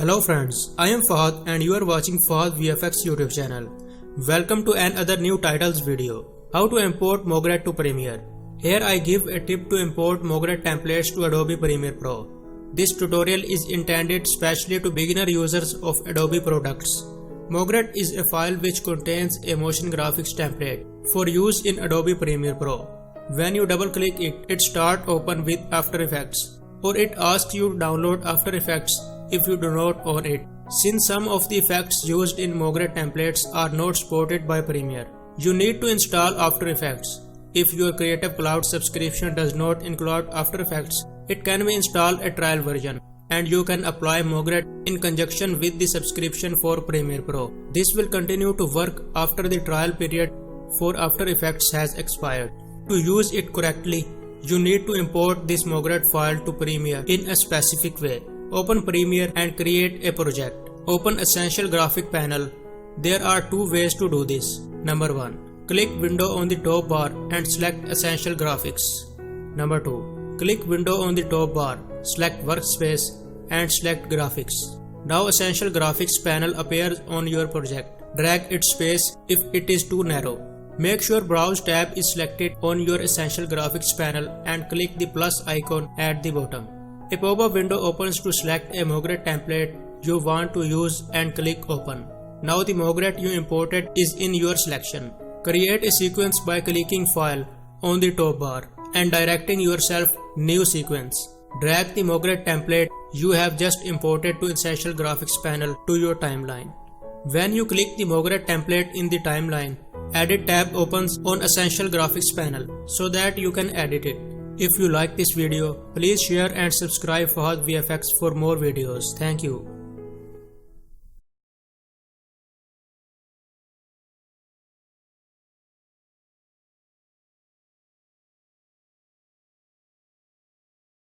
Hello friends, I am Fahad and you are watching Fahad VFX YouTube channel. Welcome to another new titles video. How to import MOGRT to Premiere. Here I give a tip to import MOGRT templates to Adobe Premiere Pro. This tutorial is intended specially to beginner users of Adobe products. MOGRT is a file which contains a motion graphics template for use in Adobe Premiere Pro. When you double click it, it starts open with After Effects, or it asks you to download After Effects if you do not own it. Since some of the effects used in MOGRT templates are not supported by Premiere, you need to install After Effects. If your Creative Cloud subscription does not include After Effects, it can be installed a trial version, and you can apply MOGRT in conjunction with the subscription for Premiere Pro. This will continue to work after the trial period for After Effects has expired. To use it correctly, you need to import this MOGRT file to Premiere in a specific way. Open Premiere and create a project. Open Essential Graphic Panel. There are two ways to do this. Number 1. Click Window on the top bar and select Essential Graphics. Number 2. Click Window on the top bar, select Workspace and select Graphics. Now Essential Graphics panel appears on your project. Drag its space if it is too narrow. Make sure Browse tab is selected on your Essential Graphics panel and click the plus icon at the bottom. A pop-up window opens to select a MOGRT template you want to use and click Open. Now the MOGRT you imported is in your selection. Create a sequence by clicking File on the top bar and directing yourself New Sequence. Drag the MOGRT template you have just imported to Essential Graphics panel to your timeline. When you click the MOGRT template in the timeline, Edit tab opens on Essential Graphics panel so that you can edit it. If you like this video, please share and subscribe Fahad VFX for more videos. Thank you.